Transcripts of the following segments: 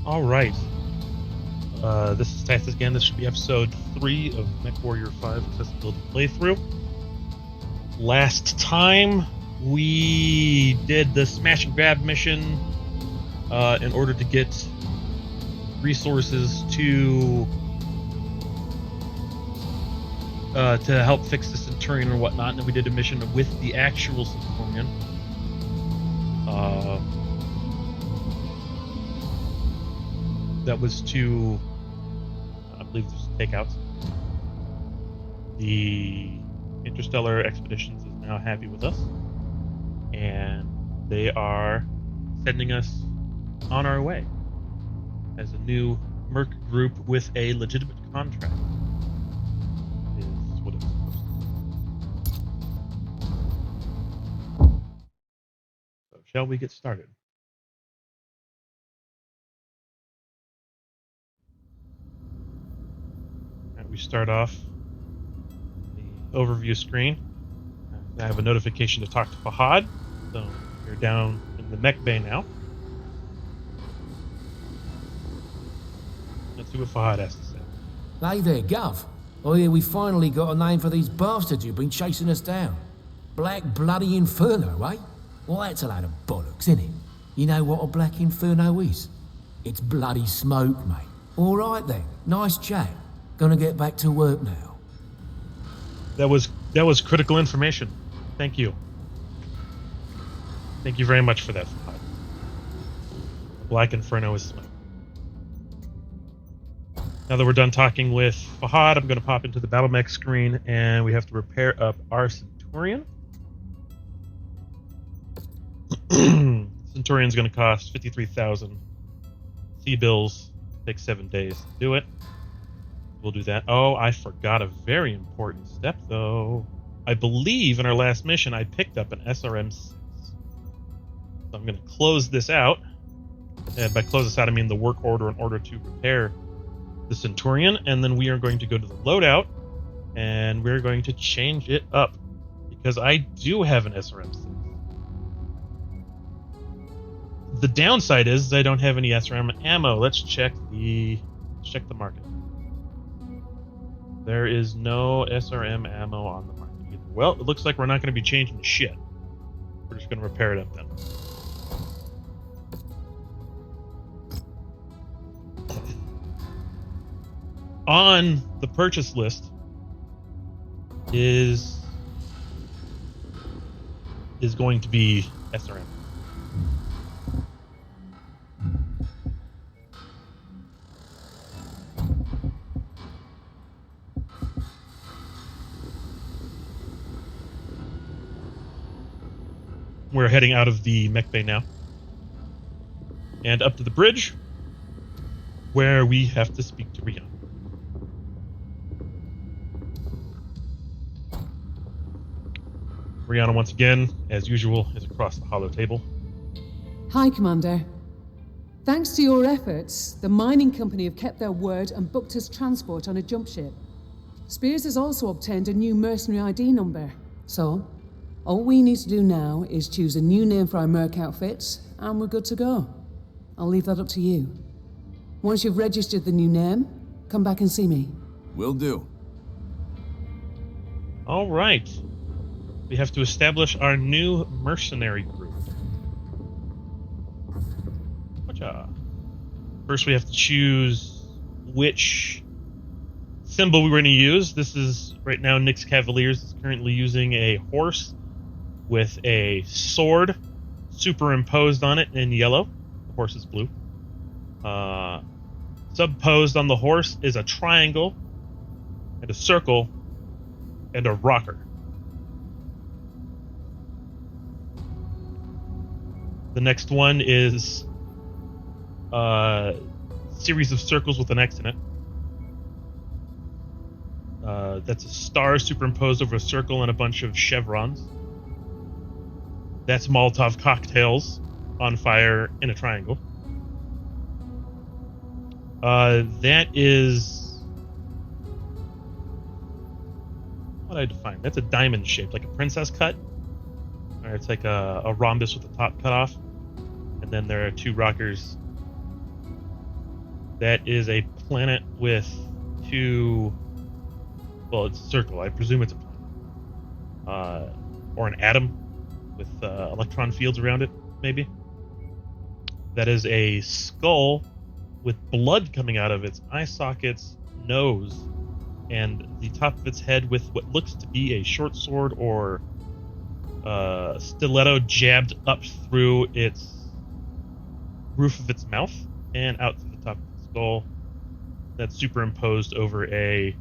All right. This is Tathis again. This should be episode 3 of MW5 Accessibility Playthrough. Last time, we did the smash and grab mission in order to get resources to help fix the Centurion and whatnot, and then we did a mission with the actual Centurion. That was to, I believe, just takeouts. The Interstellar Expeditions is now happy with us, and they are sending us on our way as a new Merc group with a legitimate contract. Is what it's supposed to be. So, shall we get started? We start off the overview screen. I have a notification to talk to Fahad, so we're down in the mech bay now. Let's see what Fahad has to say. Hey there, Gov. I hear we finally got a name for these bastards who've been chasing us down. Black Bloody Inferno, eh? Well, that's a load of bollocks, isn't it? You know what a Black Inferno is? It's bloody smoke, mate. All right then, nice chat. Gonna get back to work now. That was critical information. Thank you. Thank you very much for that, Fahad. Black Inferno is smoke. Now that we're done talking with Fahad, I'm going to pop into the battle mech screen, and we have to repair up our Centurion. Centurion's going to cost 53,000 C-bills. Takes 7 days to do it. We'll do that. Oh, I forgot a very important step, though. I believe in our last mission, I picked up an SRM-6. So I'm going to close this out. And by close this out, I mean the work order in order to repair the Centurion. And then we are going to go to the loadout, and we're going to change it up. Because I do have an SRM-6. The downside is I don't have any SRM ammo. Let's check the market. There is no SRM ammo on the market either. Well, it looks like we're not going to be changing shit. We're just going to repair it up then. On the purchase list is going to be SRM. We're heading out of the mech bay now and up to the bridge where we have to speak to Rihanna. Rihanna, once again, as usual, is across the hollow table. Hi, Commander. Thanks to your efforts, the mining company have kept their word and booked us transport on a jump ship. Spears has also obtained a new mercenary ID number. So, all we need to do now is choose a new name for our Merc outfits, and we're good to go. I'll leave that up to you. Once you've registered the new name, come back and see me. Will do. All right. We have to establish our new mercenary group. Whatcha? First, we have to choose which symbol we're going to use. This is, right now, Nyx Cavaliers is currently using a horse with a sword superimposed on it in yellow. The horse is blue. Subposed on the horse is a triangle and a circle and a rocker. The next one is a series of circles with an X in it. That's a star superimposed over a circle and a bunch of chevrons. That's Molotov cocktails on fire in a triangle. That is... What do I define? That's a diamond shape, like a princess cut. Or it's like a rhombus with the top cut off. And then there are two rockers That is a planet with two. Well, it's a circle. I presume it's a planet. Or an atom with electron fields around it, maybe. That is a skull with blood coming out of its eye sockets, nose, and the top of its head with what looks to be a short sword or stiletto jabbed up through its roof of its mouth and out through the top of the skull. That's superimposed over a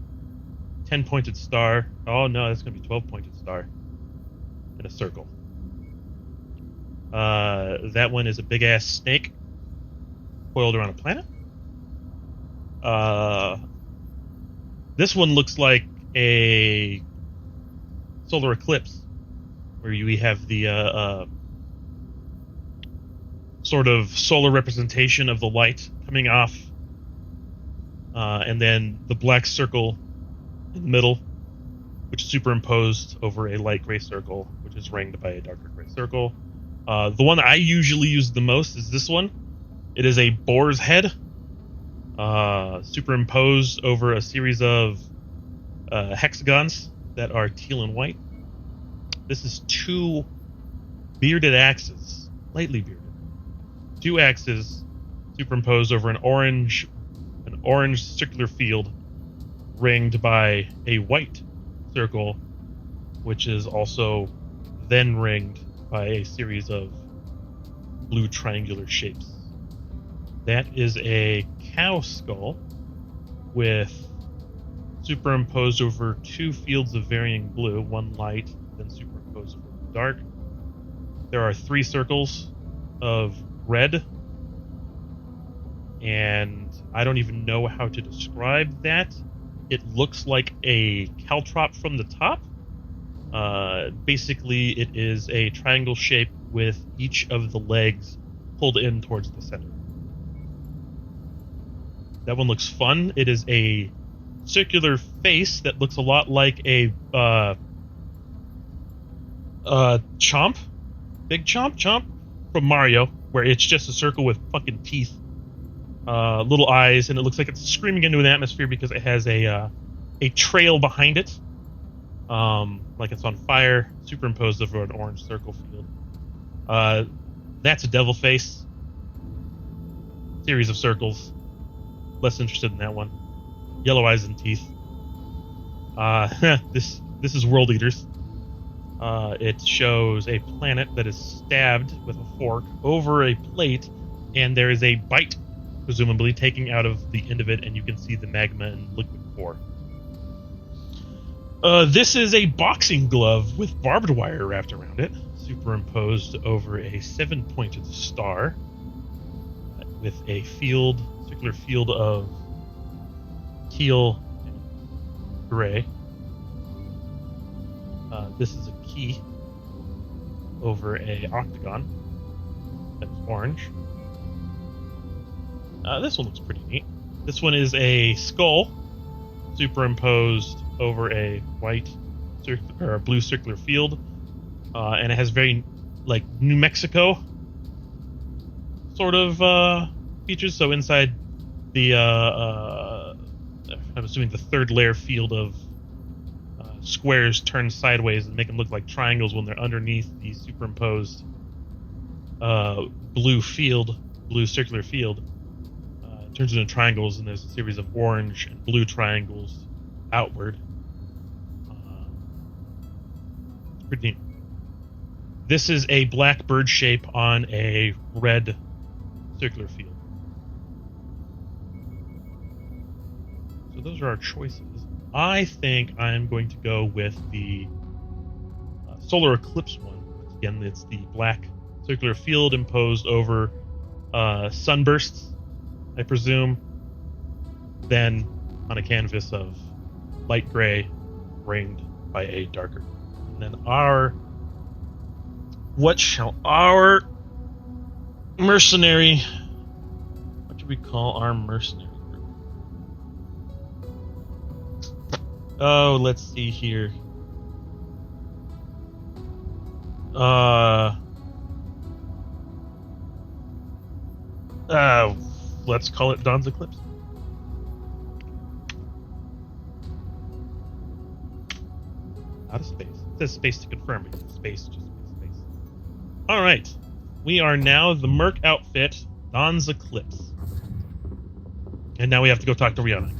10-pointed star. Oh no, that's going to be 12-pointed star in a circle. That one is a big ass snake coiled around a planet. This one looks like a solar eclipse, where we have the sort of solar representation of the light coming off, and then the black circle in the middle, which is superimposed over a light gray circle, which is ringed by a darker gray circle. The one I usually use the most is this one. It is a boar's head, superimposed over a series of hexagons that are teal and white. This is two bearded axes, lightly bearded. Two axes superimposed over an orange circular field ringed by a white circle, which is also then ringed by a series of blue triangular shapes. That is a cow skull with superimposed over two fields of varying blue, one light, then superimposed over dark. There are three circles of red, and I don't even know how to describe that. It looks like a caltrop from the top. Basically, it is a triangle shape with each of the legs pulled in towards the center. That one looks fun. It is a circular face that looks a lot like a Chomp, Big Chomp from Mario, where it's just a circle with fucking teeth, little eyes, and it looks like it's screaming into an atmosphere because it has a trail behind it, like it's on fire, superimposed over an orange circle field. That's a devil face. Series of circles. Less interested in that one. Yellow eyes and teeth. This is World Eaters. It shows a planet that is stabbed with a fork over a plate, and there is a bite, presumably taking out of the end of it, and you can see the magma and liquid core. This is a boxing glove with barbed wire wrapped around it, superimposed over a 7-pointed star with a circular field of teal and gray. This is a key over a octagon that's orange. This one looks pretty neat. This one is a skull superimposed over a white or a blue circular field, and it has very like New Mexico sort of features. So inside the I'm assuming the third layer field of squares turn sideways and make them look like triangles when they're underneath the superimposed blue circular field. Turns into triangles, and there's a series of orange and blue triangles outward. It's pretty neat. This is a black bird shape on a red circular field. So those are our choices. I think I'm going to go with the solar eclipse one. Again, it's the black circular field imposed over sunbursts, I presume, then on a canvas of light gray ringed by a darker. And then what do we call our mercenary group? Oh, let's see here. Let's call it Dawn's Eclipse. not a space. It says space to confirm, but it's space, just space. All right. We are now the Merc outfit, Dawn's Eclipse. And now we have to go talk to Rihanna.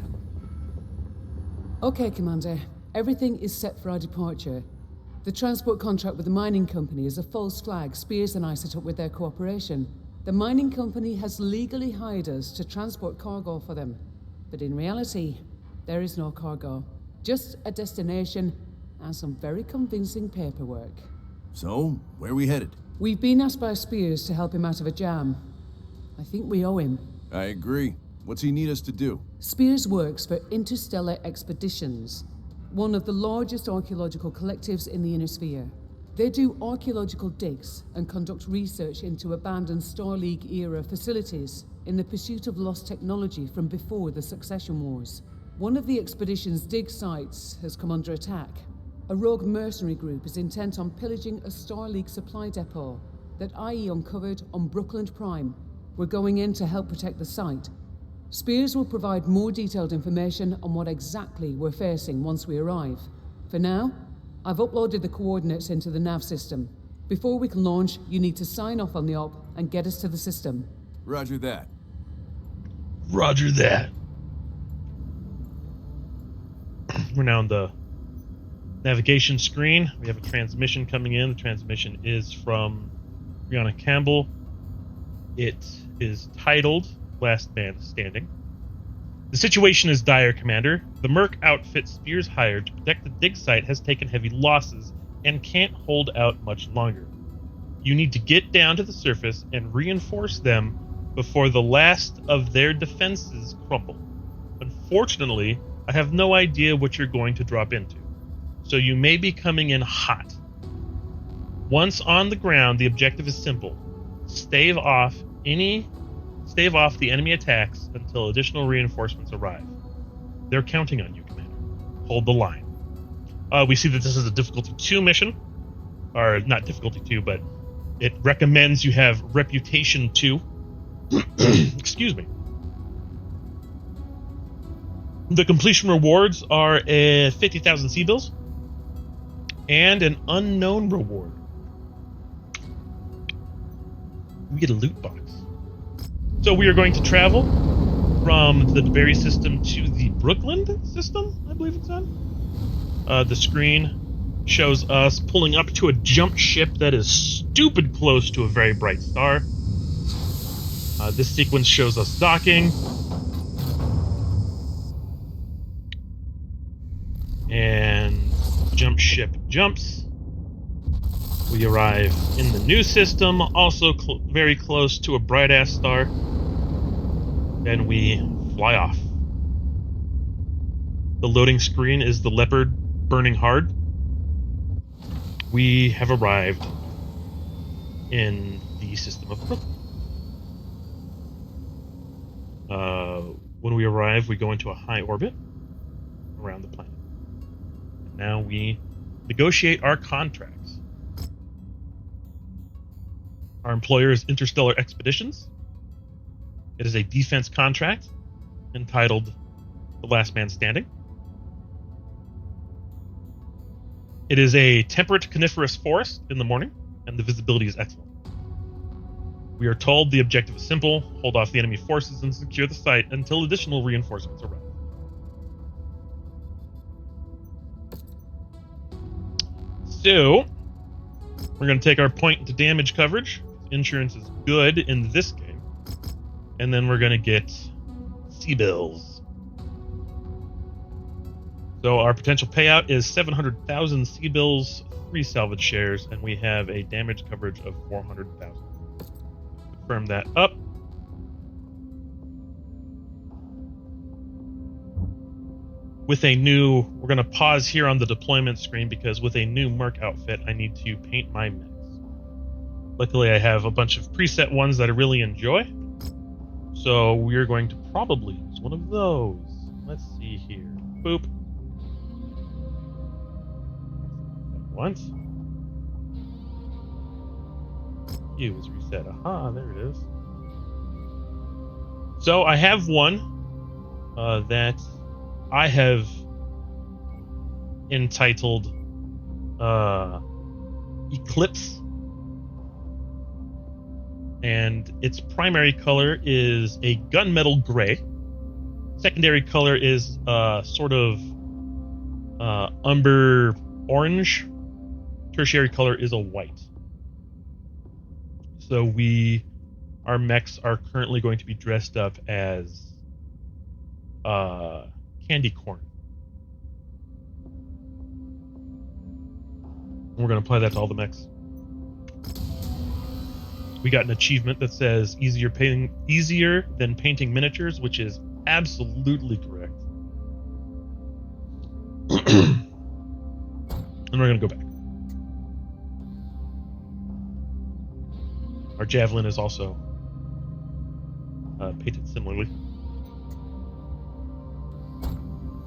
Okay, Commander. Everything is set for our departure. The transport contract with the mining company is a false flag Spears and I set up with their cooperation. The mining company has legally hired us to transport cargo for them. But in reality, there is no cargo. Just a destination and some very convincing paperwork. So, where are we headed? We've been asked by Spears to help him out of a jam. I think we owe him. I agree. What's he need us to do? Spears works for Interstellar Expeditions, one of the largest archaeological collectives in the Inner Sphere. They do archaeological digs and conduct research into abandoned Star League-era facilities in the pursuit of lost technology from before the Succession Wars. One of the expedition's dig sites has come under attack. A rogue mercenary group is intent on pillaging a Star League supply depot that IE uncovered on Brookland Prime. We're going in to help protect the site. Spears will provide more detailed information on what exactly we're facing once we arrive. For now, I've uploaded the coordinates into the nav system. Before we can launch, you need to sign off on the op and get us to the system. Roger that. Roger that. We're now on the navigation screen. We have a transmission coming in. The transmission is from Brianna Campbell. It is titled Last Man Standing. The situation is dire, Commander. The Merc outfit Spears hired to protect the dig site has taken heavy losses and can't hold out much longer. You need to get down to the surface and reinforce them before the last of their defenses crumble. Unfortunately, I have no idea what you're going to drop into, so you may be coming in hot. Once on the ground, the objective is simple. Stave off the enemy attacks until additional reinforcements arrive. They're counting on you, Commander. Hold the line. We see that this is a difficulty 2 mission. Or not difficulty 2, but it recommends you have reputation 2. Excuse me. The completion rewards are 50,000 C-bills and an unknown reward. We get a loot box. So we are going to travel from the DeBerry system to the Brookland system, I believe it's on. The screen shows us pulling up to a jump ship that is stupid close to a very bright star. This sequence shows us docking. And jump ship jumps. We arrive in the new system, also very close to a bright-ass star. Then we fly off. The loading screen is the Leopard burning hard. We have arrived in the system of Brooklyn. When we arrive, we go into a high orbit around the planet. And now we negotiate our contracts. Our employer is Interstellar Expeditions. It is a defense contract entitled The Last Man Standing. It is a temperate coniferous forest in the morning, and the visibility is excellent. We are told the objective is simple: hold off the enemy forces and secure the site until additional reinforcements arrive. So, we're going to take our point into damage coverage. Insurance is good in this game. And then we're going to get C-bills. So our potential payout is 700,000 C-bills, 3 salvage shares, and we have a damage coverage of 400,000. Confirm that up. With a new, we're going to pause here on the deployment screen because with a new Merc outfit, I need to paint my mechs. Luckily, I have a bunch of preset ones that I really enjoy. So we're going to probably use one of those. Let's see here. Boop. Once. U is reset. Aha, there it is. So I have one that I have entitled Eclipse. And its primary color is a gunmetal gray. Secondary color is sort of umber orange. Tertiary color is a white. So our mechs are currently going to be dressed up as candy corn. And we're going to apply that to all the mechs. We got an achievement that says easier than painting miniatures, which is absolutely correct. And we're going to go back. Our javelin is also painted similarly.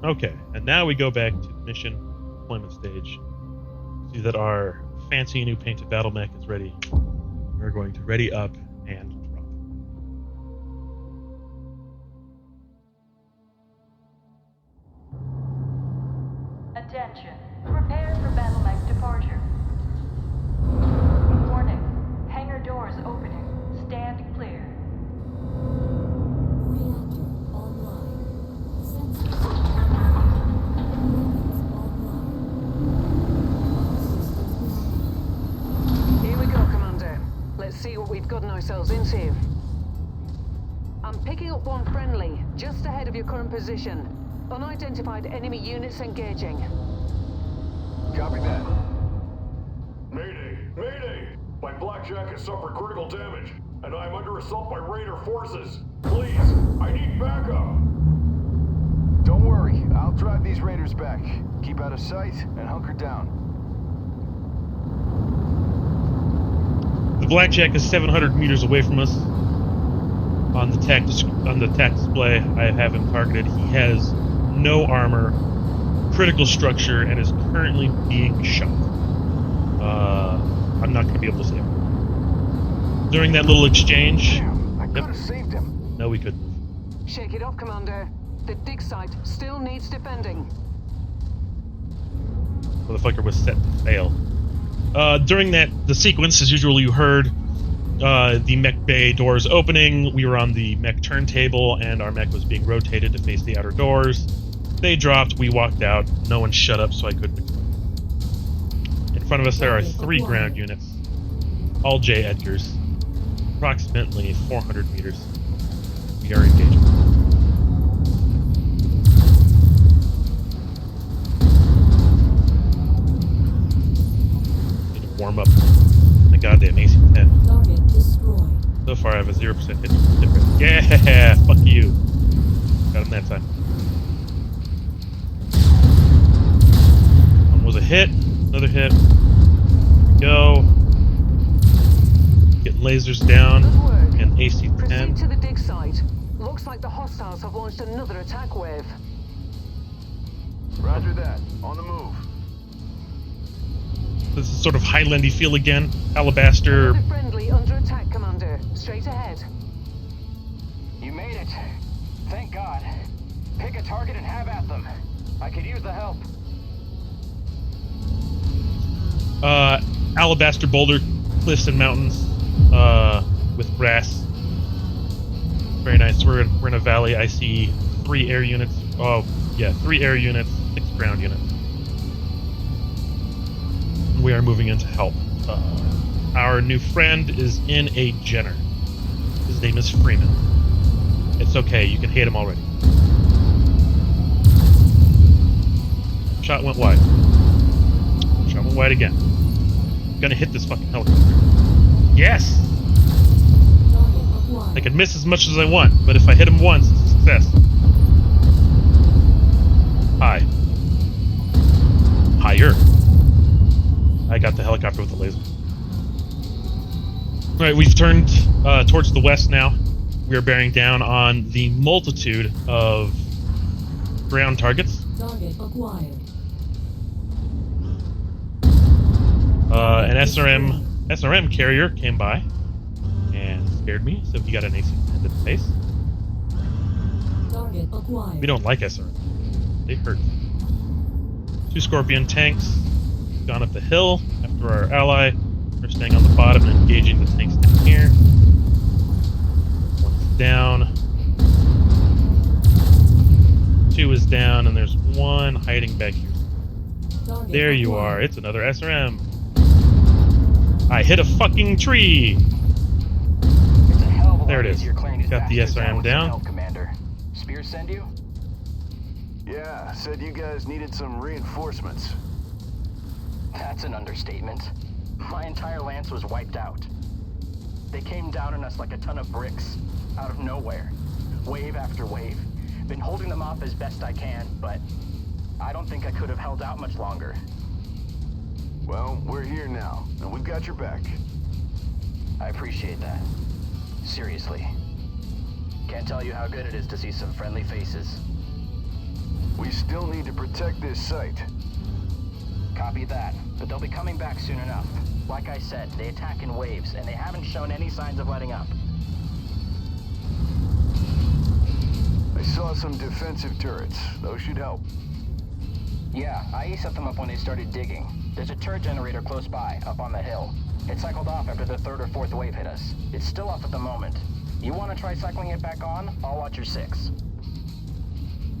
Okay, and now we go back to the mission deployment stage. See that our fancy new painted battle mech is ready. We're going to ready up and drop. Attention. Prepare for battle mech departure. Warning. Hangar doors opening. Stand clear. Reactor online. Sensors online. Here we go, Commander. Let's see what we've gotten ourselves into. I'm picking up one friendly, just ahead of your current position. Unidentified enemy units engaging. Copy that. Mayday! Mayday! My blackjack has suffered critical damage, and I am under assault by Raider forces. Please, I need backup! Don't worry, I'll drive these raiders back. Keep out of sight and hunker down. The blackjack is 700 meters away from us. On the tac display, I have him targeted. He has no armor, critical structure, and is currently being shot. I'm not going to be able to save him. During that little exchange... Damn, I could have saved him. No, we couldn't. Shake it off, Commander. The dig site still needs defending. Motherfucker was set to fail. During the sequence, as usual, you heard the mech bay doors opening. We were on the mech turntable, and our mech was being rotated to face the outer doors. They dropped, we walked out. No one shut up, so I couldn't explain. In front of us, there are 3 ground units, all J. Edgars, approximately 400 meters. We are engaging. Need to warm up the goddamn AC-10. Target destroyed. So far, I have a 0% hit rate. Yeah, fuck you. Got him that time. One was a hit, another hit. Here we go. Get lasers down Good work. and Proceed to AC-10. the dig site. Looks like the hostiles have launched another attack wave. Roger that. On the move. This is sort of Highlandy feel again. Alabaster. Another friendly under attack, Commander. Straight ahead. You made it. Thank God. Pick a target and have at them. I could use the help. Alabaster boulder cliffs and mountains with grass. Very nice. We're in a valley. I see 3 air units. Oh, yeah, 3 air units, 6 ground units. We are moving in to help. Our new friend is in a Jenner. His name is Freeman. It's okay, you can hate him already. Shot went wide. Shot went wide again. I'm gonna hit this fucking helicopter. Yes! Target acquired. I can miss as much as I want, but if I hit him once, it's a success. Hi. Higher. I got the helicopter with the laser. Alright, we've turned towards the west now. We are bearing down on the multitude of ground targets. Target acquired. An SRM carrier came by and scared me, so he got an AC to the face. Target acquired. We don't like SRM. They hurt. 2 Scorpion tanks gone up the hill after our ally. They're staying on the bottom and engaging the tanks down here. One's down. 2 is down, and there's 1 hiding back here. Target There you acquired. are. It's another SRM. I hit a fucking tree. It's a hell of a There lot it is. easier clearing these Got the bastards SRM out with some down. help, Commander. Spears send you? Yeah, said you guys needed some reinforcements. That's an understatement. My entire lance was wiped out. They came down on us like a ton of bricks, out of nowhere. Wave after wave. Been holding them off as best I can, but I don't think I could have held out much longer. Well, we're here now, and we've got your back. I appreciate that. Seriously. Can't tell you how good it is to see some friendly faces. We still need to protect this site. Copy that, but they'll be coming back soon enough. Like I said, they attack in waves, and they haven't shown any signs of letting up. I saw some defensive turrets. Those should help. Yeah, I set them up when they started digging. There's a turret generator close by, up on the hill. It cycled off after the 3rd or 4th wave hit us. It's still off at the moment. You want to try cycling it back on? I'll watch your 6.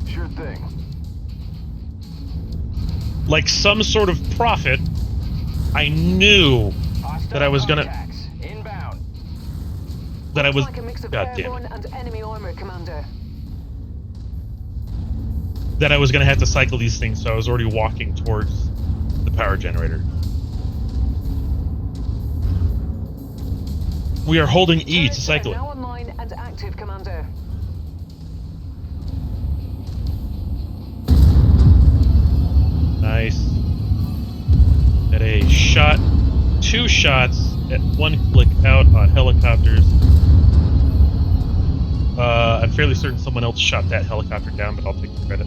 Sure thing. Like some sort of prophet, I knew that I was gonna. Contacts. Inbound. That I was. Like a mix of God damn airborne it. and enemy armor, Commander. That I was gonna have to cycle these things, so I was already walking towards the power generator. We are holding E to Turrets cycle are it. now online and active, Commander. Nice. At a shot, 2 shots at 1 click out on helicopters. I'm fairly certain someone else shot that helicopter down, but I'll take the credit.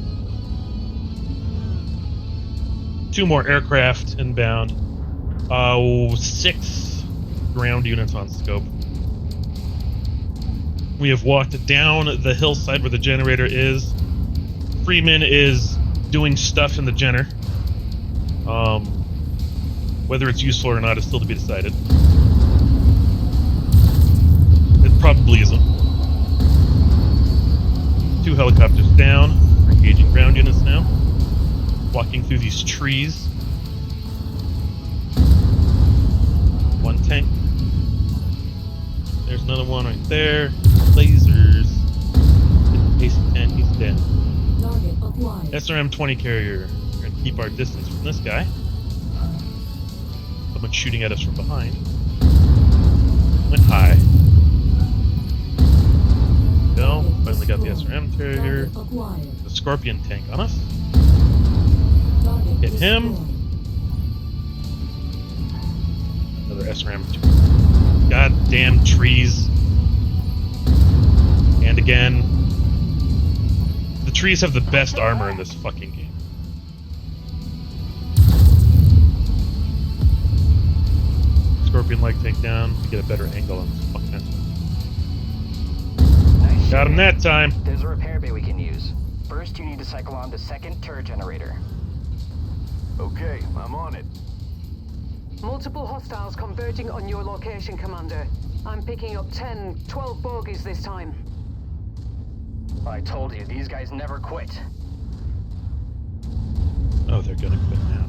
2 more aircraft inbound. 6 ground units on scope. We have walked down the hillside where the generator is. Freeman is doing stuff in the Jenner. Whether it's useful or not is still to be decided. It probably isn't. 2 helicopters down. We're engaging ground units now. Walking through these trees. 1 tank. There's another one right there. Lasers. AC-10, he's dead. Target acquired. SRM-20 carrier. We're gonna keep our distance from this guy. Someone's shooting at us from behind. Went high. Go. Finally got the SRM carrier. Target acquired. The Scorpion tank on us. Target Hit him. destroyed. Another SRM. Goddamn trees. And again. The trees have the best armor in this fucking game. Scorpion leg tank down to get a better angle on this fucking SRM. Nice Got him shooting. that time. There's a repair bay we can use. First, you need to cycle on the 2nd turret generator. Okay, I'm on it. Multiple hostiles converging on your location, Commander. I'm picking up 10, 12 bogies this time. I told you, these guys never quit. Oh, they're gonna quit now.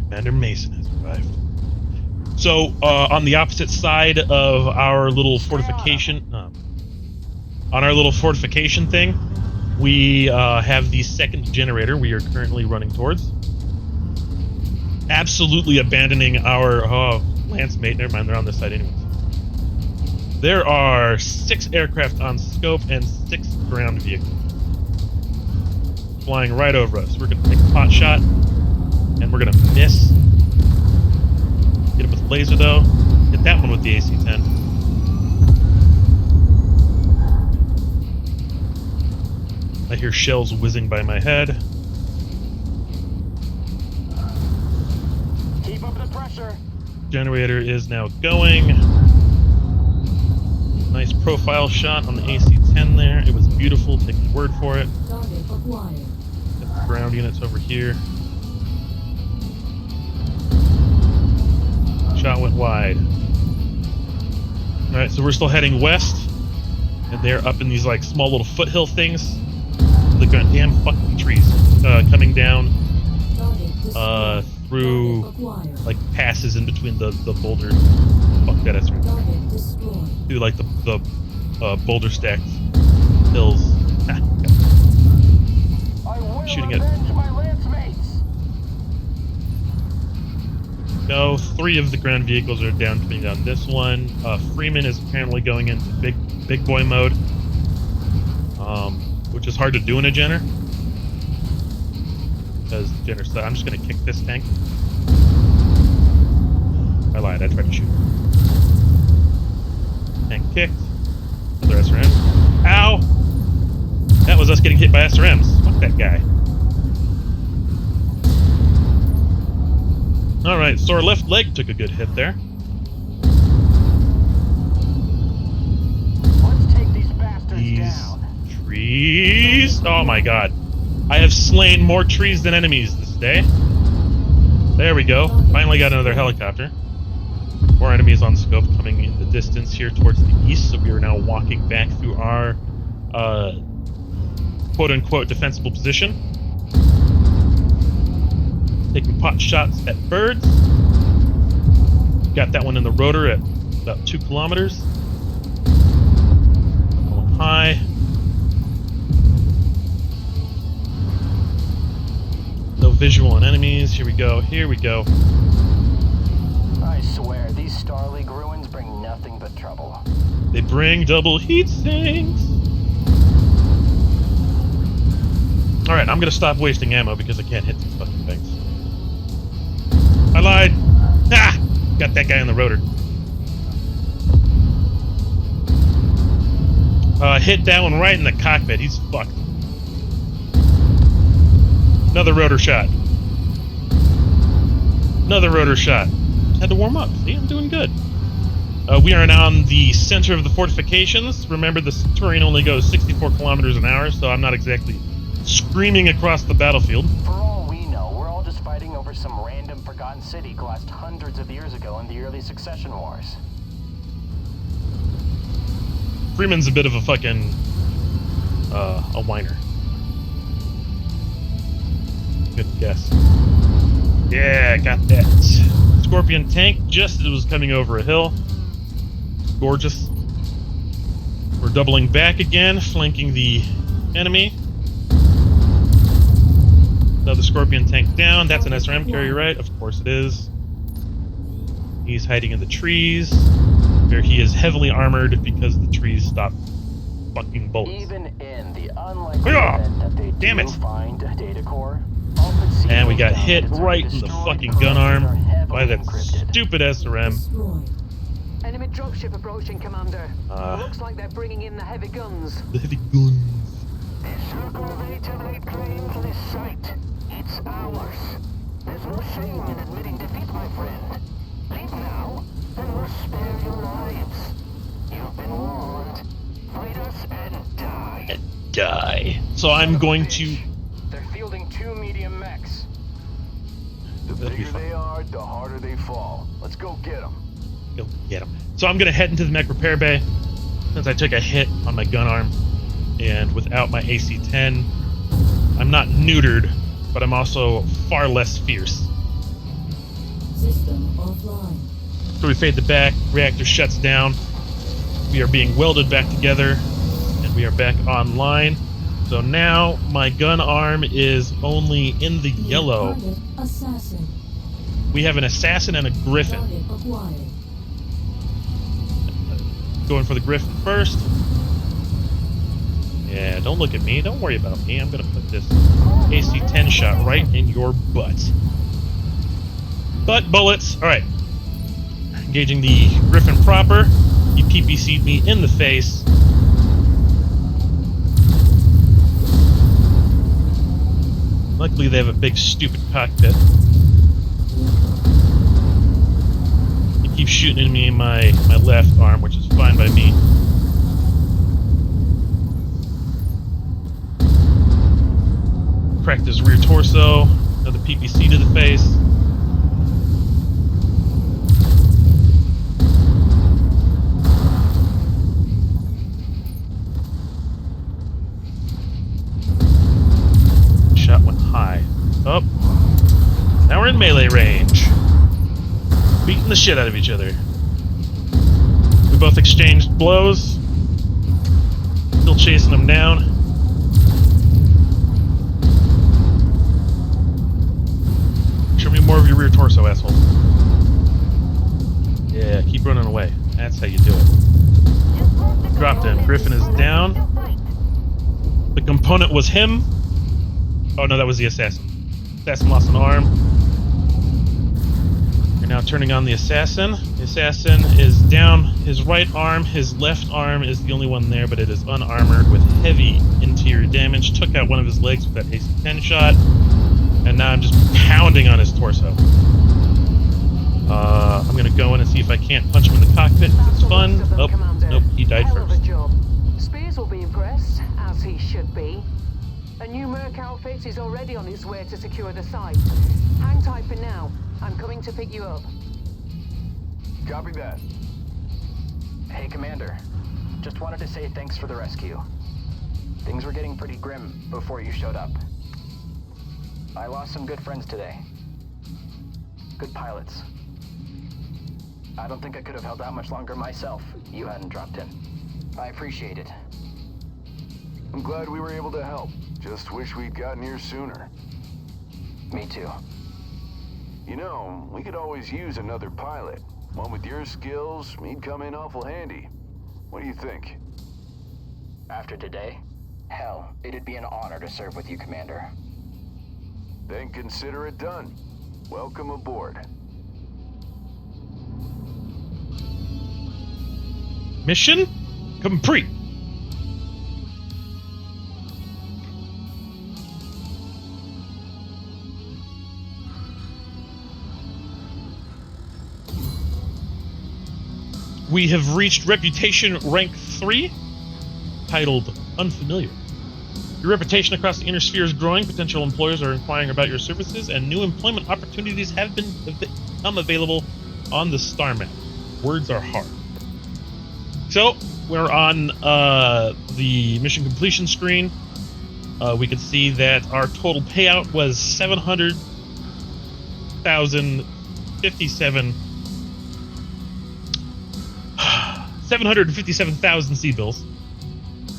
Commander Mason has arrived. So, on the opposite side of our little fortification, on our little fortification thing, we have the 2nd generator we are currently running towards. Absolutely abandoning our lance mate. Never mind, they're on this side anyways. There are 6 aircraft on scope and 6 ground vehicles flying right over us. We're gonna take a pot shot, and we're gonna miss. Get him with a laser though. Hit that one with the AC-10. I hear shells whizzing by my head. Keep up the pressure. Generator is now going. Nice profile shot on the AC-10 there. It was beautiful. Take my word for it. Target acquired. Get the ground units over here. Shot went wide. Alright, so we're still heading west. And they're up in these like small little foothill things. The damn fucking trees. Coming down through like passes in between the boulders. Fuck that, that's right. Through like the boulder stacked hills. Ah, shooting at my lance mates. no, 3 of the ground vehicles are down, coming down this one. Freeman is apparently going into big boy mode, which is hard to do in a Jenner because Jenner said, "I'm just gonna kick this tank." I lied. I tried to shoot. Tank kicked. Another SRM. Ow! That was us getting hit by SRMs. Fuck that guy. Alright, so our left leg took a good hit there. Let's take these bastards These down. trees. Oh my god. I have slain more trees than enemies this day. There we go. Finally got another helicopter. More enemies on scope coming in the distance here towards the east, so we are now walking back through our quote-unquote defensible position. Taking pot shots at birds. Got that one in the rotor at about 2 kilometers. Going high. No visual on enemies. Here we go. Here we go. I swear, these Star League ruins bring nothing but trouble. They bring double heat sinks. Alright, I'm gonna stop wasting ammo because I can't hit these fucking things. I lied! Ah! Got that guy on the rotor. Hit that one right in the cockpit. He's fucked. Another rotor shot. Another rotor shot. Just had to warm up. See, I'm doing good. We are now on the center of the fortifications. Remember, the terrain only goes 64 kilometers an hour, so I'm not exactly screaming across the battlefield. For all we know, we're all just fighting over some random forgotten city glassed hundreds of years ago in the early succession wars. Freeman's a bit of a fucking a whiner. Good guess. Yeah, got that. Scorpion tank just as it was coming over a hill. Gorgeous. We're doubling back again, flanking the enemy. Another Scorpion tank down. That's an SRM carrier, right? Of course it is. He's hiding in the trees, where he is heavily armored because the trees stop fucking bullets. Even in the unlikely event that they Damn do it. find a data core, And we got hit right in the fucking gun arm by that stupid SRM. Destroyed. Enemy dropship approaching, Commander. Looks like they're bringing in the heavy guns. The heavy guns. The Circle of 878 claims this site. It's ours. There's no shame in admitting defeat, my friend. Leave now, and we'll spare your lives. You've been warned. Fight us and die. Die. So I'm going to... They're fielding 2 medium mechs. The That'll be bigger fun. they are, the harder they fall. Let's go get them. Go get him. So I'm going to head into the mech repair bay, since I took a hit on my gun arm, and without my AC-10, I'm not neutered, but I'm also far less fierce. System offline. So we fade the back, reactor shuts down, we are being welded back together, and we are back online. So now my gun arm is only in the yellow. Target assassin. We have an assassin and a griffin. Target acquired. Going for the griffin first. Yeah, don't look at me. Don't worry about me. I'm going to put this AC-10 shot right in your butt. Butt bullets. All right. Engaging the griffin proper. He PPC'd me in the face. Luckily, they have a big, stupid cockpit. He keeps shooting at me in my left arm, which is fine by me. Cracked his rear torso. Another PPC to the face. in melee range. Beating the shit out of each other. We both exchanged blows. Still chasing them down. Show me more of your rear torso, asshole. Yeah, keep running away. That's how you do it. Dropped him. Griffin is down. The component was him. Oh no, that was the assassin. Assassin lost an arm. We're now turning on the assassin. The assassin is down. His right arm, his left arm is the only one there, but it is unarmored with heavy interior damage. Took out one of his legs with that hasty 10 shot. And now I'm just pounding on his torso. I'm gonna go in and see if I can't punch him in the cockpit. It's fun. Oh, nope, he died first. Spears will be impressed, as he should be. A new Merc outfit is already on its way to secure the site. Hang tight for now. I'm coming to pick you up. Copy that. Hey, Commander. Just wanted to say thanks for the rescue. Things were getting pretty grim before you showed up. I lost some good friends today. Good pilots. I don't think I could have held out much longer myself if you hadn't dropped in. I appreciate it. I'm glad we were able to help. Just wish we'd gotten here sooner. Me too. You know, we could always use another pilot. One with your skills, he'd come in awful handy. What do you think? After today, hell, it'd be an honor to serve with you, Commander. Then consider it done. Welcome aboard. Mission complete. We have reached reputation rank 3, titled Unfamiliar. Your reputation across the inner sphere is growing. Potential employers are inquiring about your services, and new employment opportunities have become available on the star map. Words are hard. So, we're on the mission completion screen. We can see that our total payout was 757,000 sea bills.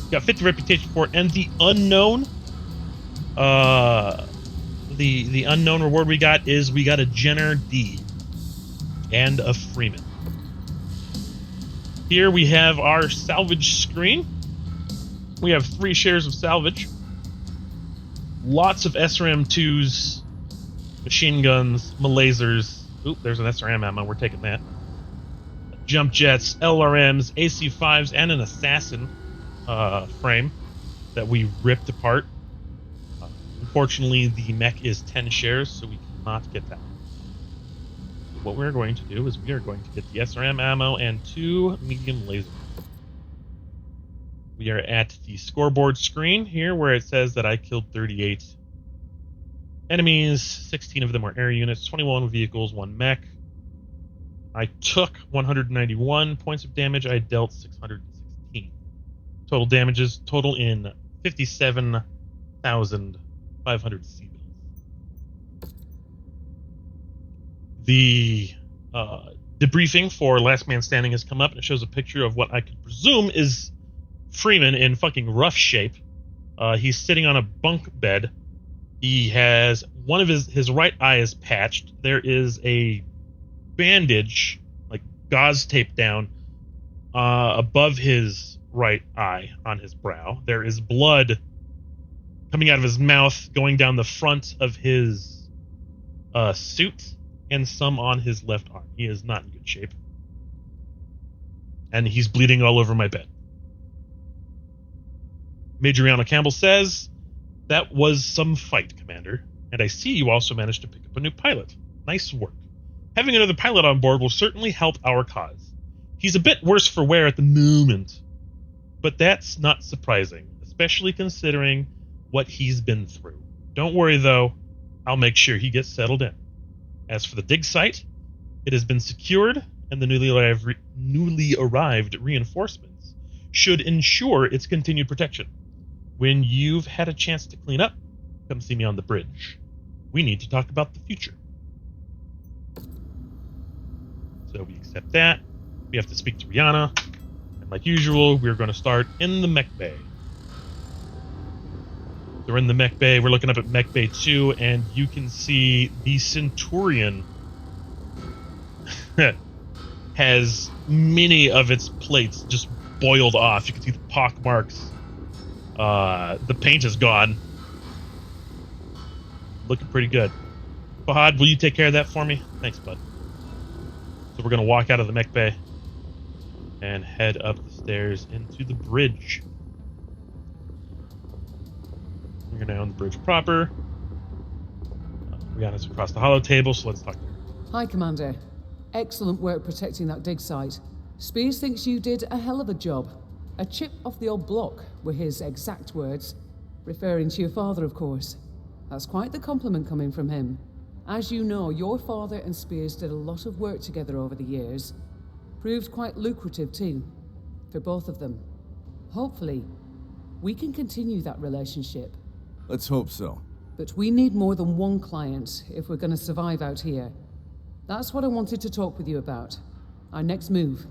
Got 50 reputation for it, and the unknown, the unknown reward we got is we got a Jenner D and a Freeman. Here we have our salvage screen. We have 3 shares of salvage, lots of SRM2s, machine guns, lasers. Oop, there's an SRM ammo. We're taking that. Jump jets, LRMs, AC5s, and an assassin frame that we ripped apart. Unfortunately, the mech is 10 shares, so we cannot get that. What we're going to do is we are going to get the SRM ammo and 2 medium lasers. We are at the scoreboard screen here where it says that I killed 38 enemies. 16 of them were air units, 21 vehicles, 1 mech. I took 191 points of damage. I dealt 616. Total damages total in 57,500 sea bills. The debriefing for Last Man Standing has come up, and it shows a picture of what I could presume is Freeman in fucking rough shape. He's sitting on a bunk bed. He has one of his right eye is patched. There is a bandage, like gauze taped down above his right eye on his brow. There is blood coming out of his mouth, going down the front of his suit, and some on his left arm. He is not in good shape. And he's bleeding all over my bed. Major Rihanna Campbell says, "That was some fight, Commander. And I see you also managed to pick up a new pilot. Nice work. Having another pilot on board will certainly help our cause. He's a bit worse for wear at the moment. But that's not surprising, especially considering what he's been through. Don't worry, though. I'll make sure he gets settled in. As for the dig site, it has been secured, and the newly arrived reinforcements should ensure its continued protection. When you've had a chance to clean up, come see me on the bridge. We need to talk about the future." So we accept that. We have to speak to Rihanna. And like usual, we're going to start in the mech bay. So we're in the mech bay. We're looking up at mech bay 2, and you can see the Centurion has many of its plates just boiled off. You can see the pock marks. The paint is gone. Looking pretty good. Fahad, will you take care of that for me? Thanks, bud. So we're going to walk out of the mech bay and head up the stairs into the bridge. We're now on the bridge proper. Rihanna's across the hollow table, so let's talk to her. Hi, Commander. Excellent work protecting that dig site. Spears thinks you did a hell of a job. A chip off the old block were his exact words, referring to your father, of course. That's quite the compliment coming from him. As you know, your father and Spears did a lot of work together over the years. Proved quite lucrative too, for both of them. Hopefully, we can continue that relationship. Let's hope so. But we need more than one client if we're going to survive out here. That's what I wanted to talk with you about. Our next move.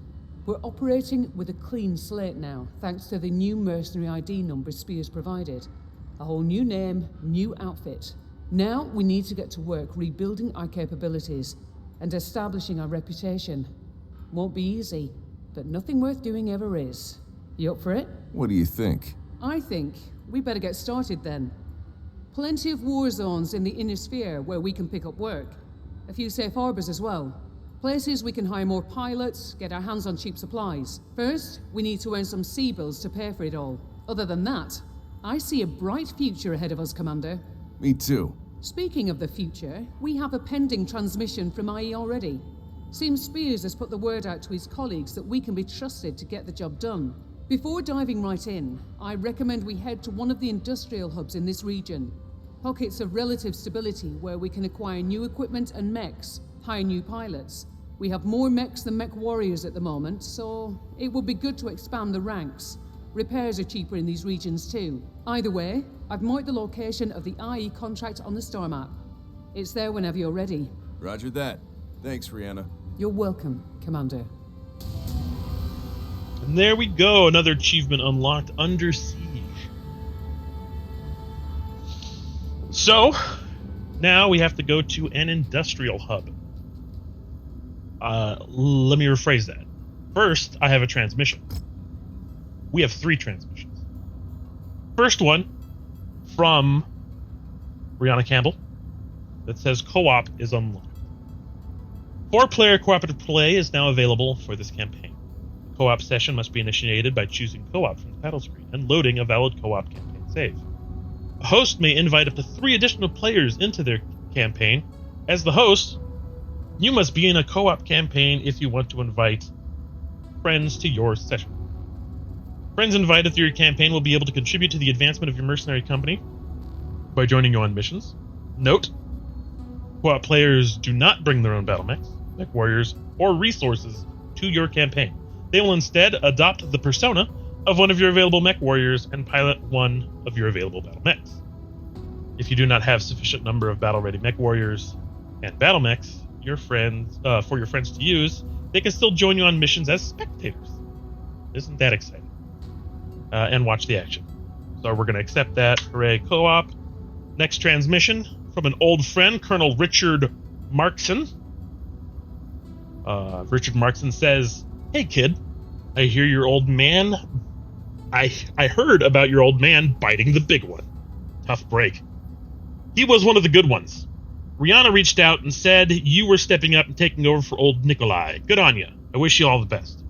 We're operating with a clean slate now, thanks to the new mercenary ID number Spears provided. A whole new name, new outfit. Now we need to get to work rebuilding our capabilities and establishing our reputation. Won't be easy, but nothing worth doing ever is. You up for it? What do you think? I think we better get started then. Plenty of war zones in the inner sphere where we can pick up work. A few safe harbors as well. Places we can hire more pilots, get our hands on cheap supplies. First, we need to earn some sea bills to pay for it all. Other than that, I see a bright future ahead of us, Commander. Me too. Speaking of the future, we have a pending transmission from IE already. Seems Spears has put the word out to his colleagues that we can be trusted to get the job done. Before diving right in, I recommend we head to one of the industrial hubs in this region. Pockets of relative stability where we can acquire new equipment and mechs, hire new pilots. We have more mechs than mech warriors at the moment, so it would be good to expand the ranks. Repairs are cheaper in these regions too. Either way, I've marked the location of the IE contract on the star map. It's there whenever you're ready. Roger that. Thanks, Rihanna. You're welcome, Commander. And there we go, another achievement unlocked, Under Siege. So, now we have to go to an industrial hub. Let me rephrase that. First, I have a transmission. We have 3 transmissions. First one, from Rihanna Campbell, that says co-op is unlocked. 4-player cooperative play is now available for this campaign. The co-op session must be initiated by choosing co-op from the title screen and loading a valid co-op campaign save. A host may invite up to 3 additional players into their campaign. As the host, you must be in a co-op campaign if you want to invite friends to your session. Friends invited through your campaign will be able to contribute to the advancement of your mercenary company by joining you on missions. Note, co-op players do not bring their own battle mechs, mech warriors, or resources to your campaign. They will instead adopt the persona of one of your available mech warriors and pilot one of your available battle mechs. If you do not have sufficient number of battle-ready mech warriors and battle mechs, for your friends to use, they can still join you on missions as spectators. Isn't that exciting? And watch the action. So we're going to accept that. Hooray, co-op. Next transmission from an old friend, Colonel Richard Markson. Richard Markson says, "Hey kid, I hear your old man. I heard about your old man biting the big one. Tough break. He was one of the good ones. Rihanna reached out and said you were stepping up and taking over for old Nikolai. Good on you. I wish you all the best.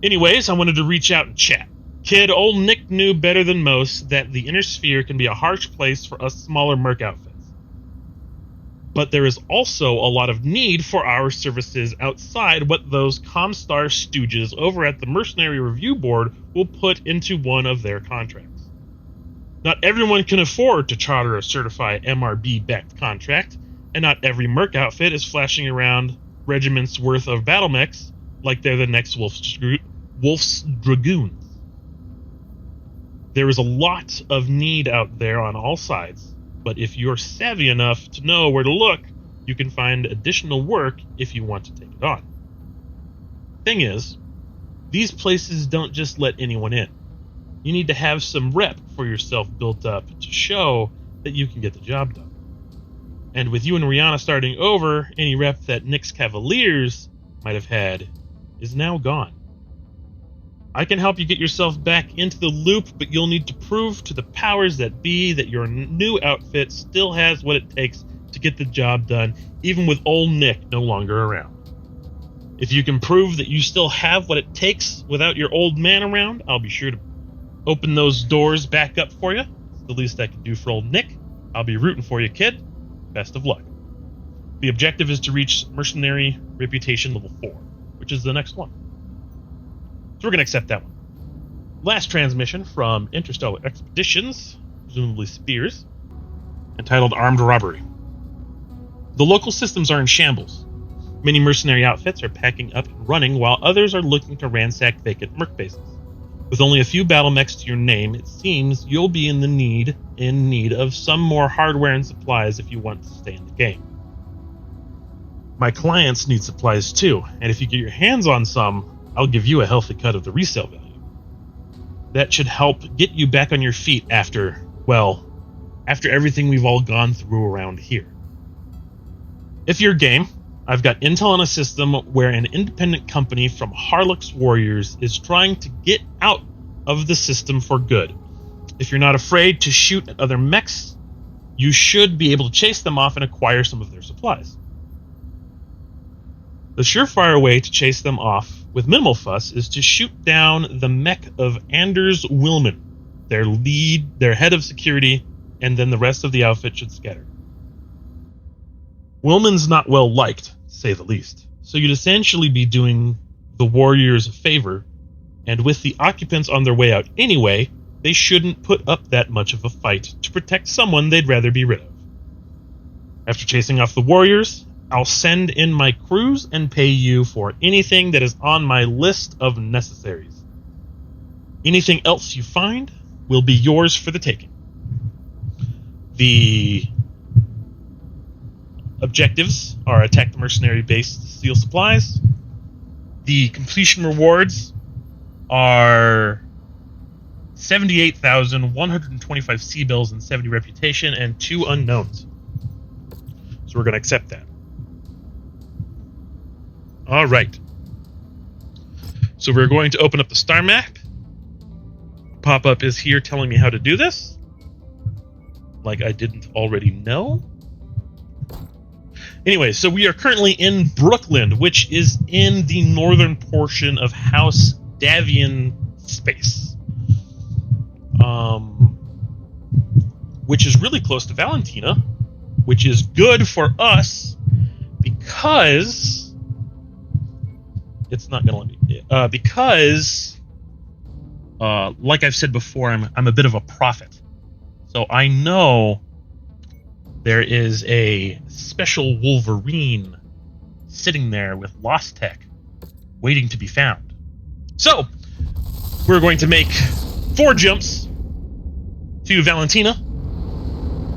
Anyways, I wanted to reach out and chat. Kid, old Nick knew better than most that the inner sphere can be a harsh place for us smaller merc outfits. But there is also a lot of need for our services outside what those Comstar stooges over at the Mercenary Review Board will put into one of their contracts. Not everyone can afford to charter a certified MRB-backed contract, and not every merc outfit is flashing around regiments worth of battle mechs like they're the next Wolf's Dragoons. There is a lot of need out there on all sides, but if you're savvy enough to know where to look, you can find additional work if you want to take it on. Thing is, these places don't just let anyone in. You need to have some rep for yourself built up to show that you can get the job done. And with you and Rihanna starting over, any rep that Nick's Cavaliers might have had is now gone. I can help you get yourself back into the loop, but you'll need to prove to the powers that be that your new outfit still has what it takes to get the job done, even with old Nick no longer around. If you can prove that you still have what it takes without your old man around, I'll be sure to open those doors back up for you. It's the least I can do for old Nick. I'll be rooting for you, kid. Best of luck. The objective is to reach Mercenary Reputation Level 4, which is the next one. So we're going to accept that one. Last transmission from Interstellar Expeditions, presumably Spears, entitled Armed Robbery. The local systems are in shambles. Many mercenary outfits are packing up and running, while others are looking to ransack vacant merc bases. With only a few battle mechs to your name, it seems you'll be in need of some more hardware and supplies if you want to stay in the game. My clients need supplies too, and if you get your hands on some, I'll give you a healthy cut of the resale value. That should help get you back on your feet after everything we've all gone through around here. If you're game, I've got intel on a system where an independent company from Harlock's Warriors is trying to get out of the system for good. If you're not afraid to shoot at other mechs, you should be able to chase them off and acquire some of their supplies. The surefire way to chase them off with minimal fuss is to shoot down the mech of Anders Willman, their head of security, and then the rest of the outfit should scatter. Willman's not well liked, to say the least, so you'd essentially be doing the Warriors a favor, and with the occupants on their way out anyway, they shouldn't put up that much of a fight to protect someone they'd rather be rid of. After chasing off the Warriors, I'll send in my crews and pay you for anything that is on my list of necessaries. Anything else you find will be yours for the taking. The objectives are attack the mercenary base to steal supplies. The completion rewards are 78,125 C-bills and 70 reputation and 2 unknowns. So we're going to accept that. All right. So we're going to open up the star map. Pop-up is here telling me how to do this. Like I didn't already know. Anyway, so we are currently in Brooklyn, which is in the northern portion of House Davian space. Which is really close to Valentina, which is good for us because it's not going to let me. Because, like I've said before, I'm a bit of a prophet. So I know there is a special Wolverine sitting there with Lost Tech waiting to be found. So we're going to make 4 jumps to Valentina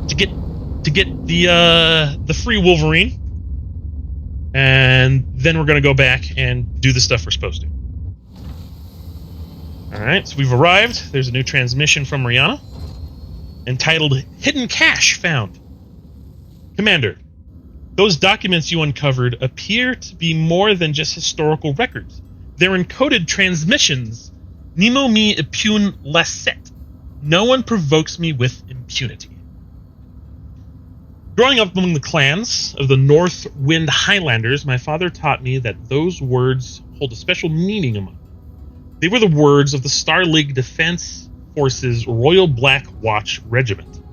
to get the free Wolverine, and then we're going to go back and do the stuff we're supposed to. All right, so we've arrived. There's a new transmission from Rihanna entitled "Hidden Cache Found." Commander, those documents you uncovered appear to be more than just historical records. They're encoded transmissions. Nemo me impune lasset. No one provokes me with impunity. Growing up among the clans of the North Wind Highlanders, my father taught me that those words hold a special meaning among them. They were the words of the Star League Defense Force's Royal Black Watch Regiment,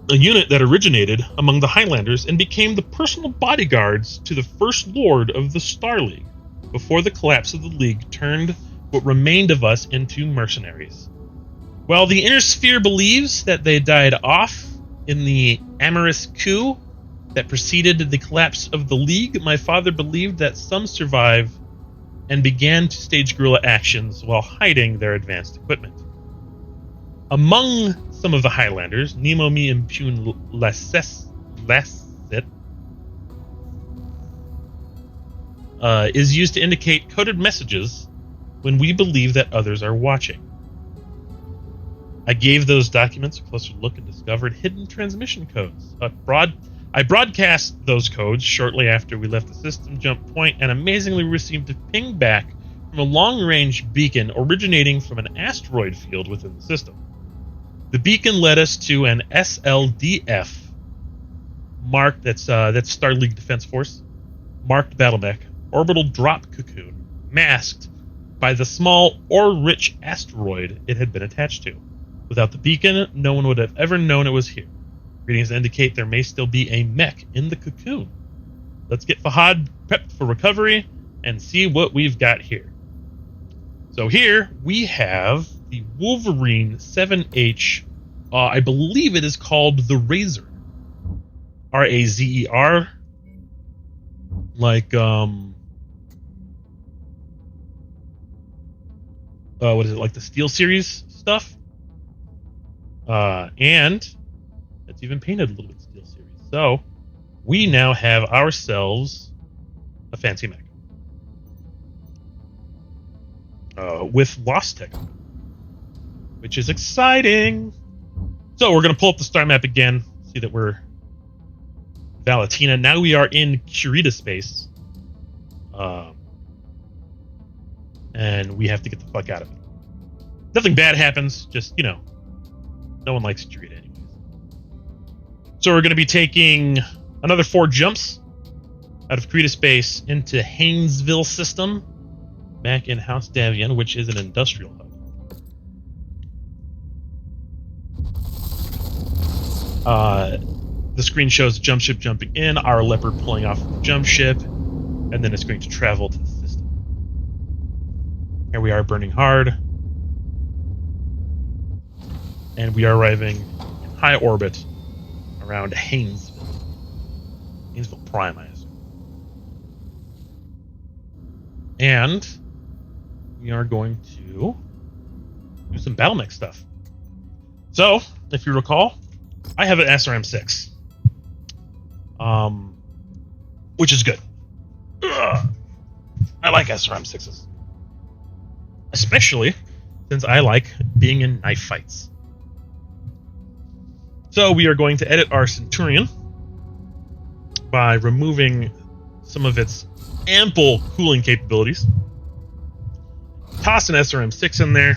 a unit that originated among the Highlanders and became the personal bodyguards to the First Lord of the Star League before the collapse of the League turned what remained of us into mercenaries. While the Inner Sphere believes that they died off in the amorous coup that preceded the collapse of the League, my father believed that some survived and began to stage guerrilla actions while hiding their advanced equipment. Among some of the Highlanders, Nemo me impune lasset is used to indicate coded messages when we believe that others are watching. I gave those documents a closer look and discovered hidden transmission codes. I broadcast those codes shortly after we left the system jump point and amazingly received a ping back from a long-range beacon originating from an asteroid field within the system. The beacon led us to an SLDF marked, that's Star League Defense Force, marked battlemech, orbital drop cocoon, masked by the small ore-rich asteroid it had been attached to. Without the beacon, no one would have ever known it was here. Readings indicate there may still be a mech in the cocoon. Let's get Fahad prepped for recovery and see what we've got here. So here we have the Wolverine 7H. I believe it is called the Razor. Razer. Like, what is it, like the Steel Series stuff? And it's even painted a little bit Steel Series. So we now have ourselves a fancy mech. With Lost Tech, which is exciting. So we're going to pull up the star map again, see that we're Valentina. Now we are in Kurita space. And we have to get the fuck out of it. Nothing bad happens, just, no one likes Kurita anyways. So we're going to be taking another 4 jumps out of Kurita space into Haynesville system, back in House Davion, which is an industrial hub. The screen shows the jump ship jumping in, our Leopard pulling off the jump ship, and then it's going to travel to the system. Here we are burning hard. And we are arriving in high orbit around Haynesville. Haynesville Prime, I assume. And we are going to do some battlemech stuff. So, if you recall, I have an SRM-6. Which is good. Ugh. I like SRM-6s. Especially since I like being in knife fights. So we are going to edit our Centurion by removing some of its ample cooling capabilities. Toss an SRM-6 in there.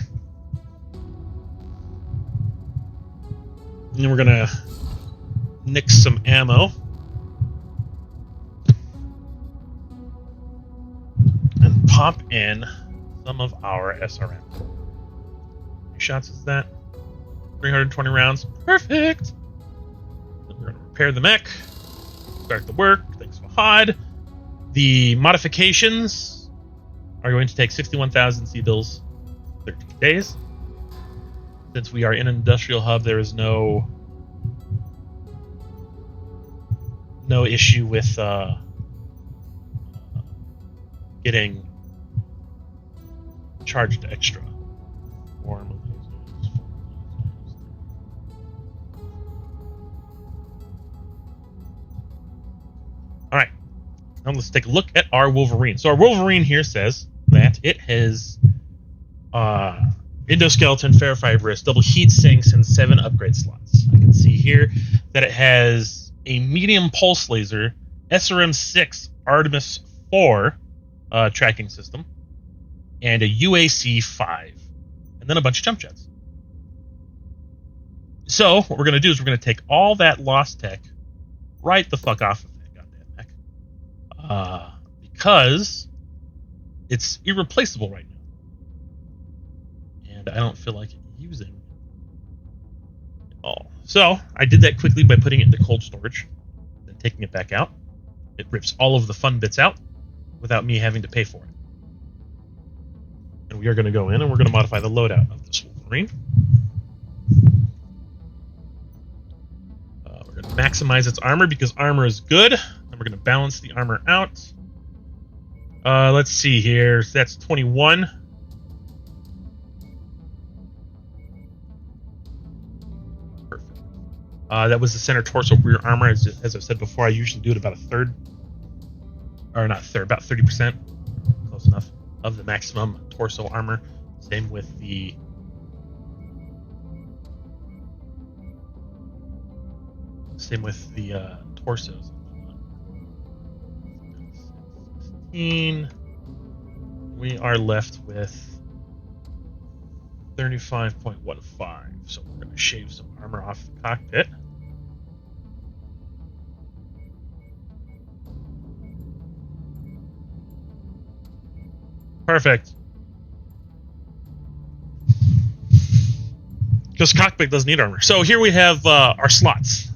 And then we're going to nix some ammo. And pop in some of our SRM. How many shots is that? 320 rounds. Perfect! Then we're going to repair the mech. Start the work. Thanks, Fahad. The modifications are going to take 61,000 C-bills, 13 days. Since we are in an industrial hub, there is no issue with getting charged extra. Alright, now let's take a look at our Wolverine. So our Wolverine here says that it has endoskeleton, ferrofibrous, double heat sinks, and 7 upgrade slots. I can see here that it has a medium pulse laser, SRM-6 Artemis 4 tracking system, and a UAC-5, and then a bunch of jump jets. So what we're going to do is we're going to take all that Lost Tech right the fuck off of that goddamn mech. Because it's irreplaceable right now. And I don't feel like using it all. So I did that quickly by putting it into cold storage, then taking it back out. It rips all of the fun bits out without me having to pay for it. And we are going to go in and we're going to modify the loadout of this Wolverine. We're going to maximize its armor because armor is good. And we're going to balance the armor out. Let's see here. So that's 21. Perfect. That was the center torso rear armor. As I've said before, I usually do it about a third. or not third, about 30%, close enough, of the maximum torso armor. Same with the torsos. 16. We are left with 35.15. So we're going to shave some armor off the cockpit. Perfect. Because cockpit doesn't need armor. So here we have our slots.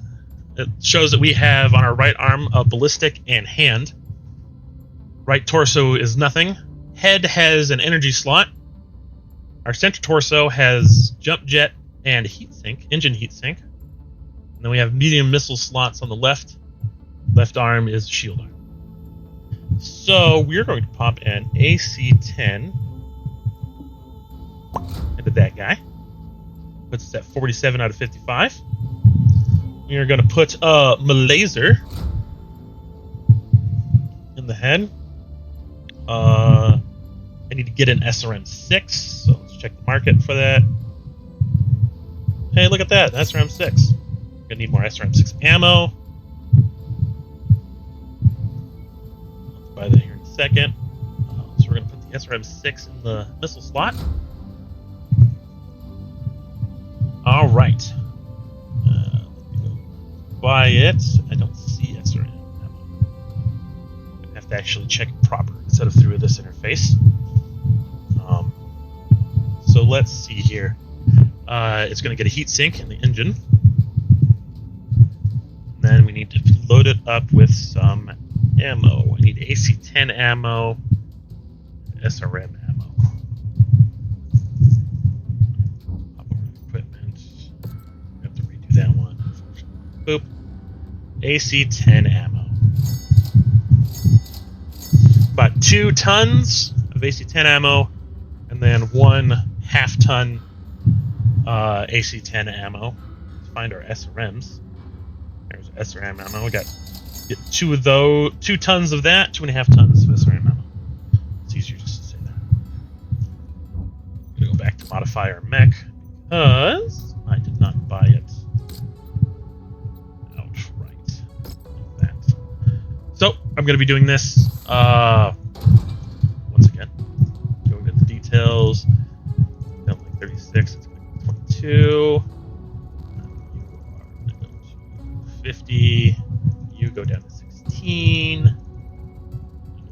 It shows that we have on our right arm a ballistic and hand. Right torso is nothing. Head has an energy slot. Our center torso has jump jet and heatsink, engine heatsink. And then we have medium missile slots on the left. Left arm is shield arm. So we're going to pop an AC-10 into that guy. Puts us at 47 out of 55. We are going to put a Malaser in the head. I need to get an SRM-6, so let's check the market for that. Hey, look at that, SRM-6. We're gonna need more SRM-6 ammo. Let's buy that here in a second. So we're gonna put the SRM-6 in the missile slot. All right. Let me go buy it. I don't see SRM ammo. I'm gonna have to actually check it proper instead of through this interface. So let's see here. It's going to get a heat sink in the engine. Then we need to load it up with some ammo. I need AC-10 ammo, SRM ammo. Equipment. I have to redo that one. Boop. AC-10 ammo. About 2 tons of AC-10 ammo, and then 1/2 ton AC-10 ammo. Let's find our SRMs. There's SRM ammo. We got 2 of those, 2 tons of that, 2.5 tons of SRM ammo. It's easier just to say that. I'm gonna go back to modify our mech because I did not buy it outright. Like that. So I'm gonna be doing this once again. Going into details. Down like 36. It's going to be 22. You are going to go to 50. You go down to 16. You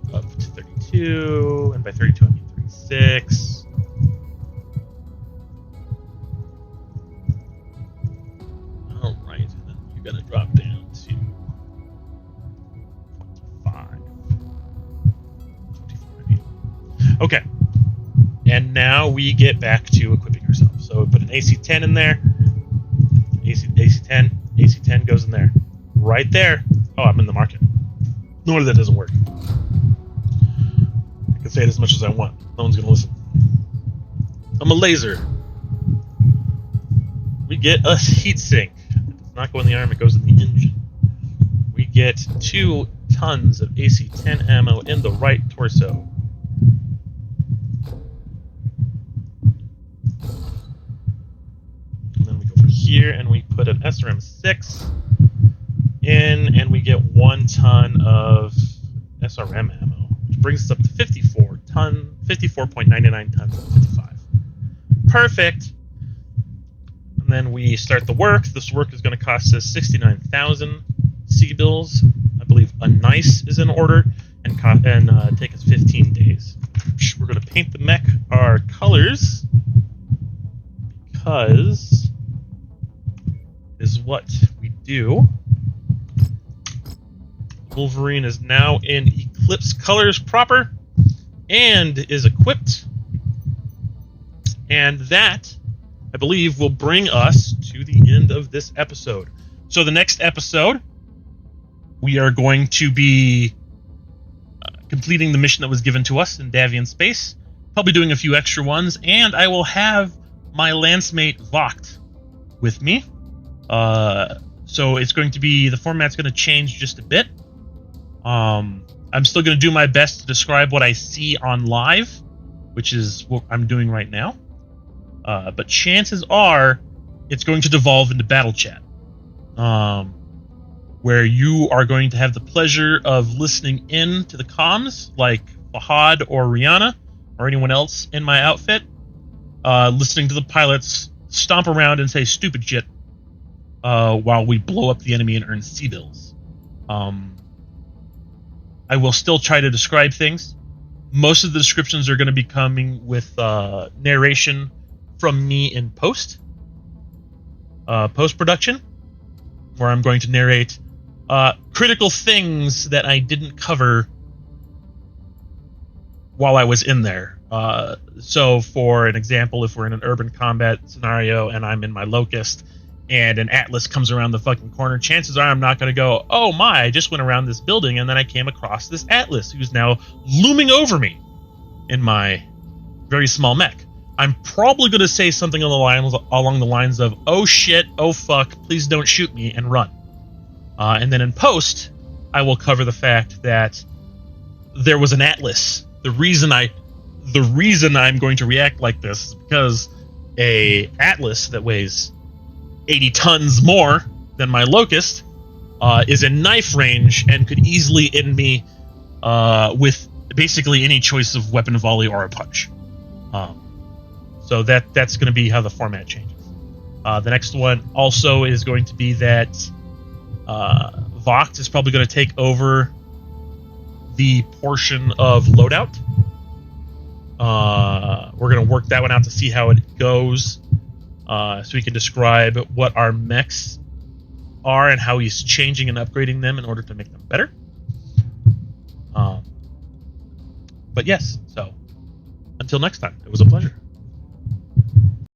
go up to 32. And by 32, I mean 36. All right. And then you're going to drop down to 25. 24. Okay. And now we get back to equipping ourselves. So we put an AC-10 in there. AC-10. AC-10 goes in there. Right there. Oh, I'm in the market. No wonder that doesn't work. I can say it as much as I want. No one's going to listen. I'm a laser. We get a heatsink. It does not go in the arm, it goes in the engine. We get 2 tons of AC-10 ammo in the right torso. Here, and we put an SRM-6 in, and we get 1 ton of SRM ammo, which brings us up to 54.99 tons of 55. Perfect. And then we start the work. This work is going to cost us 69,000 C-bills. I believe a nice is in order, and take us 15 days. We're going to paint the mech our colors because is what we do. Wolverine is now in Eclipse colors proper and is equipped. And that, I believe, will bring us to the end of this episode. So the next episode, we are going to be completing the mission that was given to us in Davian space. Probably doing a few extra ones, and I will have my landsmate Vocht with me. So it's going to be, the format's going to change just a bit. I'm still going to do my best to describe what I see on live, which is what I'm doing right now. But chances are it's going to devolve into battle chat, where you are going to have the pleasure of listening in to the comms, like Fahad or Rihanna or anyone else in my outfit, listening to the pilots stomp around and say stupid shit while we blow up the enemy and earn C-bills. I will still try to describe things. Most of the descriptions are going to be coming with narration from me in post-production, where I'm going to narrate critical things that I didn't cover while I was in there. So, for an example, if we're in an urban combat scenario and I'm in my Locust and an Atlas comes around the fucking corner, chances are I'm not going to go, oh my, I just went around this building and then I came across this Atlas who's now looming over me in my very small mech. I'm probably going to say something along the lines of, oh shit, oh fuck, please don't shoot me, and run. And then in post, I will cover the fact that there was an Atlas. The reason I'm going to react like this is because a Atlas that weighs 80 tons more than my Locust is in knife range and could easily end me with basically any choice of weapon volley or a punch. So that's going to be how the format changes. The next one also is going to be that Vox is probably going to take over the portion of loadout. We're going to work that one out to see how it goes, so we can describe what our mechs are and how he's changing and upgrading them in order to make them better. But yes, so until next time, it was a pleasure.